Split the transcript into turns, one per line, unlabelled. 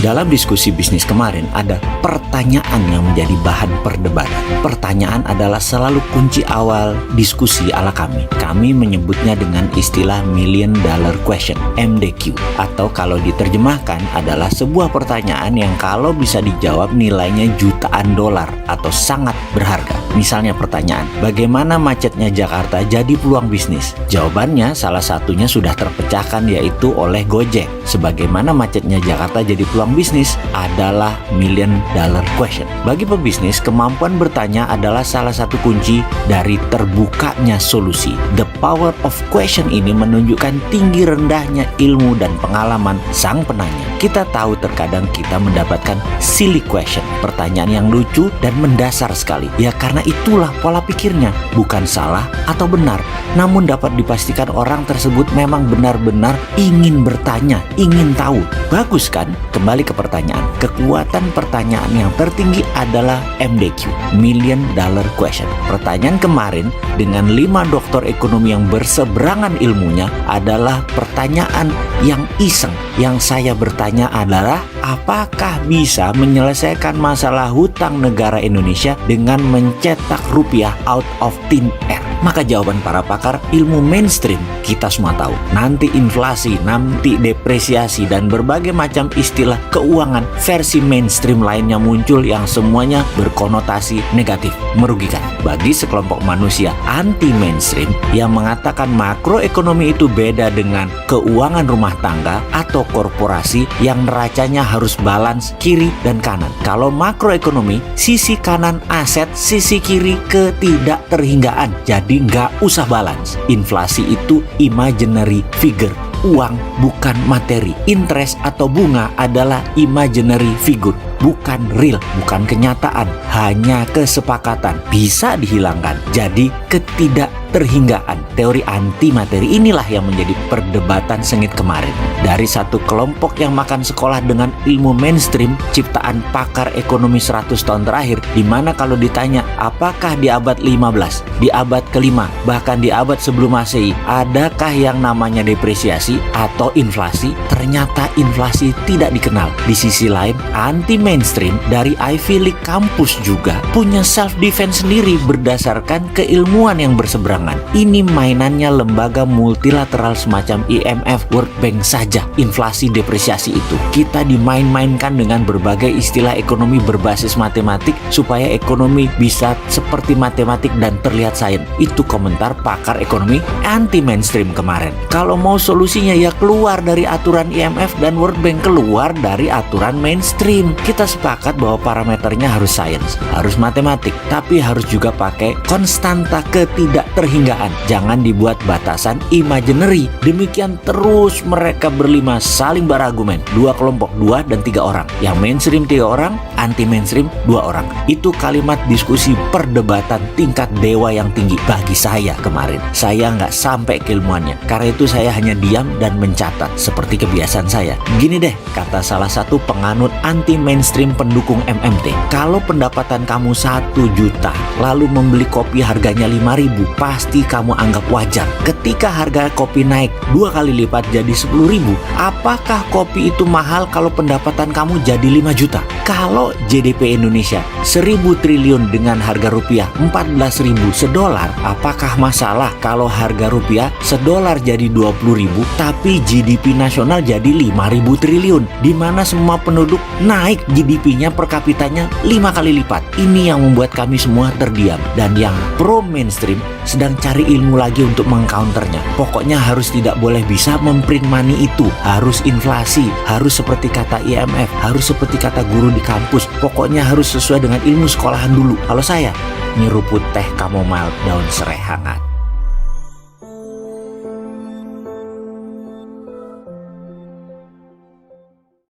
Dalam diskusi bisnis kemarin, ada pertanyaan yang menjadi bahan perdebatan. Pertanyaan adalah selalu kunci awal diskusi ala kami. Kami menyebutnya dengan istilah Million Dollar Question, MDQ. Atau kalau diterjemahkan adalah sebuah pertanyaan yang kalau bisa dijawab nilainya jutaan dolar atau sangat berharga. Misalnya pertanyaan, bagaimana macetnya Jakarta jadi peluang bisnis? Jawabannya salah satunya sudah terpecahkan, yaitu oleh Gojek. Sebagaimana macetnya Jakarta jadi peluang bisnis adalah Million Dollar Question. Bagi pebisnis, kemampuan bertanya adalah salah satu kunci dari terbukanya solusi. The power of question ini menunjukkan tinggi rendahnya ilmu dan pengalaman sang penanya. Kita tahu terkadang kita mendapatkan silly question, pertanyaan yang lucu dan mendasar sekali. Ya karena itulah pola pikirnya, bukan salah atau benar, namun dapat dipastikan orang tersebut memang benar-benar ingin bertanya, ingin tahu. Bagus kan? Kembali ke pertanyaan. Kekuatan pertanyaan yang tertinggi adalah MDQ, Million Dollar Question. Pertanyaan kemarin dengan 5 doktor ekonomi yang berseberangan ilmunya adalah pertanyaan yang iseng. Yang saya bertanya adalah, apakah bisa menyelesaikan masalah hutang negara Indonesia dengan mencetak rupiah out of thin air? Maka jawaban para pakar ilmu mainstream kita semua tahu. Nanti inflasi, nanti depresiasi, dan berbagai macam istilah keuangan versi mainstream lainnya muncul yang semuanya berkonotasi negatif, merugikan. Bagi sekelompok manusia anti mainstream yang mengatakan makroekonomi itu beda dengan keuangan rumah tangga atau korporasi yang neracanya harus balance kiri dan kanan. Kalau makroekonomi, sisi kanan aset, sisi kiri ketidakterhinggaan. Jadi nggak usah balance. Inflasi itu imaginary figure. Uang bukan materi. Interest atau bunga adalah imaginary figure, bukan real, bukan kenyataan, hanya kesepakatan. Bisa dihilangkan. Jadi ketidakterhinggaan. Teori anti materi inilah yang menjadi perdebatan sengit kemarin. Dari satu kelompok yang makan sekolah dengan ilmu mainstream ciptaan pakar ekonomi 100 tahun terakhir, di mana kalau ditanya apakah di abad 15, di abad ke-5, bahkan di abad sebelum Masehi, adakah yang namanya depresiasi atau inflasi? Ternyata inflasi tidak dikenal. Di sisi lain, anti mainstream dari Ivy League kampus juga punya self defense sendiri berdasarkan keilmuan yang berseberangan. Ini mainannya lembaga multilateral semacam IMF, World Bank saja. Inflasi depresiasi itu kita dimain-mainkan dengan berbagai istilah ekonomi berbasis matematik supaya ekonomi bisa seperti matematik dan terlihat sains. Itu komentar pakar ekonomi anti mainstream kemarin. Kalau mau solusinya ya keluar dari aturan IMF dan World Bank, keluar dari aturan mainstream. Kita sepakat bahwa parameternya harus sains, harus matematik, tapi harus juga pakai konstanta ketidakterhinggaan. Jangan dibuat batasan imaginary. Demikian terus mereka berlima saling berargumen. 2 kelompok, 2 dan 3 orang. Yang mainstream 3 orang, anti mainstream 2 orang. Itu kalimat diskusi perdebatan tingkat dewa yang tinggi bagi saya kemarin. Saya nggak sampai keilmuannya. Karena itu saya hanya diam dan mencatat seperti kebiasaan saya. Gini deh, kata salah satu penganut anti mainstream pendukung MMT. Kalau pendapatan kamu 1 juta, lalu membeli kopi harganya 5.000, pasti kamu anggap wajar. Ketika harga kopi naik 2 kali lipat jadi 10.000, apakah kopi itu mahal kalau pendapatan kamu jadi 5 juta? Kalau GDP Indonesia 1.000 triliun dengan harga rupiah 14.000 sedolar, apakah masalah kalau harga rupiah sedolar jadi 20.000 tapi GDP nasional jadi 5.000 triliun, di mana semua penduduk naik GDP-nya per kapitanya 5 kali lipat? Ini yang membuat kami semua terdiam, dan yang pro mainstream sedang cari ilmu lagi untuk mengcounternya. Pokoknya harus tidak boleh bisa memprint money itu, harus inflasi, harus seperti kata IMF, harus seperti kata guru di kampus. Pokoknya harus sesuai dengan ilmu sekolahan dulu. Kalau saya nyeruput teh chamomile daun serai hangat.